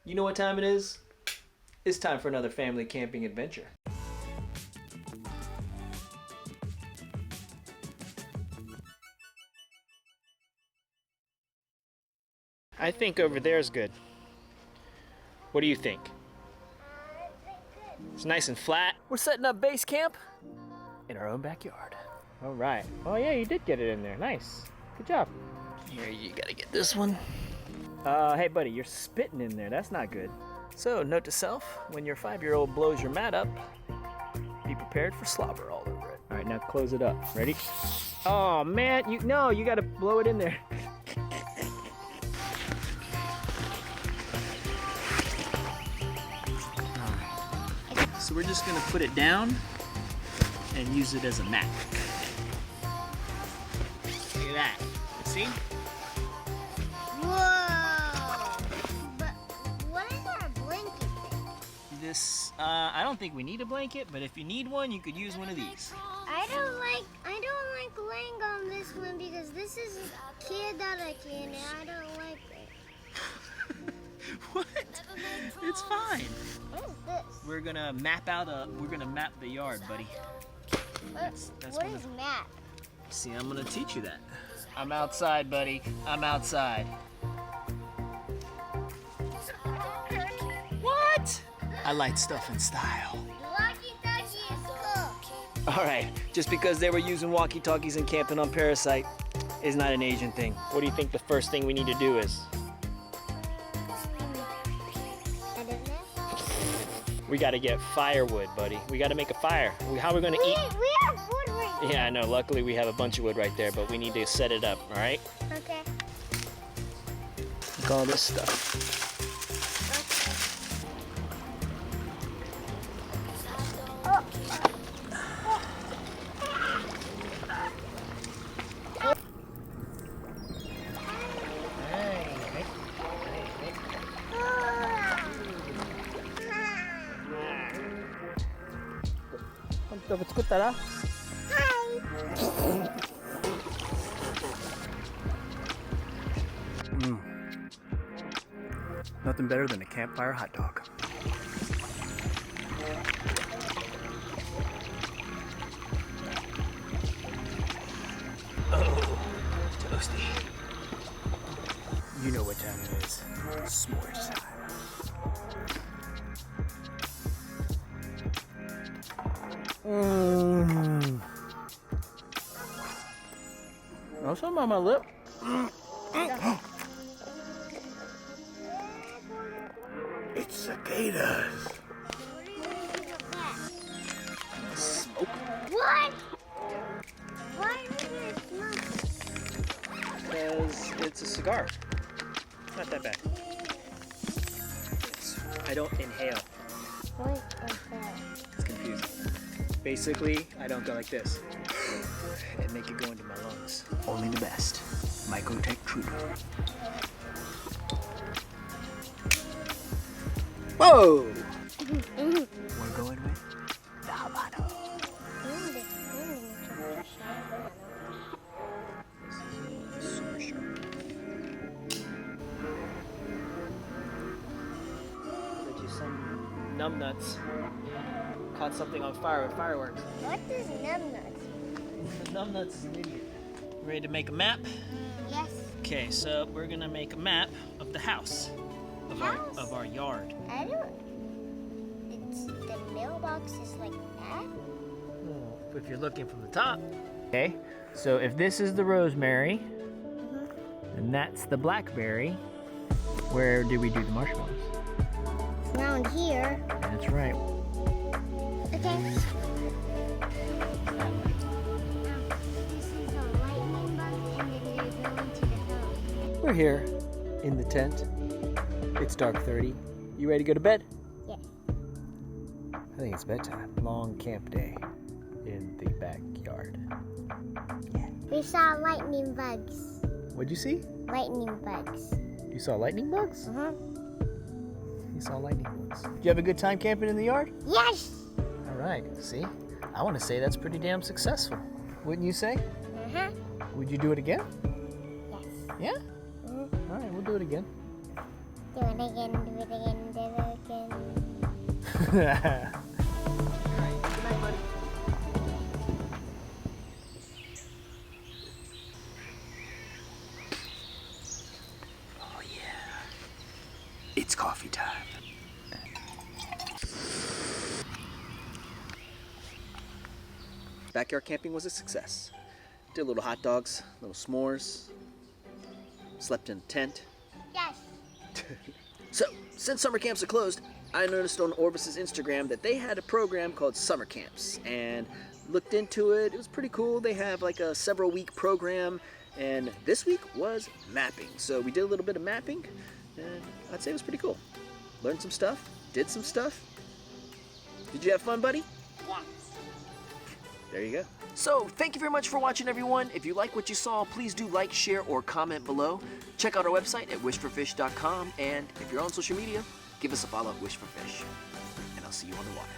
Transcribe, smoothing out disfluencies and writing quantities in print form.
You know what time it is? It's time for another family camping adventure. I think over there is good. What do you think? It's nice and flat. We're setting up base camp in our own backyard. All right. Oh yeah, you did get it in there. Nice. Good job. Here, you gotta get this one. Hey buddy, you're spitting in there. That's not good. So, note to self, when your 5-year-old blows your mat up, be prepared for slobber all over it. All right, now close it up. Ready? Oh man, you gotta blow it in there. So we're just gonna put it down and use it as a mat. Look at that. See? Whoa! But what is our blanket thing? This, I don't think we need a blanket, but if you need one, you could use one of these. I don't like laying on this one because this is kid that I can and I don't like it. What? It's fine. What is this? We're gonna map the yard, buddy. What is map? See, I'm gonna teach you that. I'm outside, buddy. I'm outside. What? I like stuff in style. Walkie-talkie is cool. All right, just because they were using walkie-talkies and camping on Parasite is not an Asian thing. What do you think the first thing we need to do is? I don't know. We gotta get firewood, buddy. We gotta make a fire. How are we gonna eat? We have wood right here. Yeah, I know. Luckily, we have a bunch of wood right there, but we need to set it up, all right? Okay. Look at all this stuff. Nothing better than a campfire hot dog. Oh, toasty. You know what time it is. S'mores time. Oh, something on my lip. It's cicadas. Smoke. What? Why is there smoke? Because it's a cigar. Not that bad. I don't inhale. What is that? It's confusing. Basically, I don't go like this and make it go into my lungs. Only the best. Mycotech Trudeau. Whoa! We're going with the Habano. Super sharp. Bet you some numbnuts caught something on fire with fireworks. What is numbnuts? The numbnuts is an idiot. Ready to make a map? Yes. Okay, so we're gonna make a map of the house. Of our yard. I don't. The mailbox is like that. If you're looking from the top. Okay, so if this is the rosemary, and that's the blackberry, where do we do the marshmallows? It's around here. That's right. Okay. This is a lightning bug, and then you're going to the house. We're here in the tent. It's dark 30. You ready to go to bed? Yes. I think it's bedtime. Long camp day in the backyard. Yeah. We saw lightning bugs. What'd you see? Lightning bugs. You saw lightning bugs? Uh-huh. You saw lightning bugs. Did you have a good time camping in the yard? Yes! All right, see? I want to say that's pretty damn successful. Wouldn't you say? Uh-huh. Would you do it again? Yes. Yeah? All right, we'll do it again. Do it again, do it again, do it again. Alright, good night, buddy. Oh yeah. It's coffee time. Backyard camping was a success. Did little hot dogs, little s'mores, slept in a tent. Yes. So, since summer camps are closed, I noticed on Orvis's Instagram that they had a program called Summer Camps, and looked into it. It was pretty cool. They have like a several week program, and this week was mapping. So we did a little bit of mapping, and I'd say it was pretty cool. Learned some stuff, did some stuff. Did you have fun, buddy? Yeah. There you go. So, thank you very much for watching, everyone. If you like what you saw, please do like, share, or comment below. Check out our website at wishforfish.com, and if you're on social media, give us a follow at Wish for Fish. And I'll see you on the water.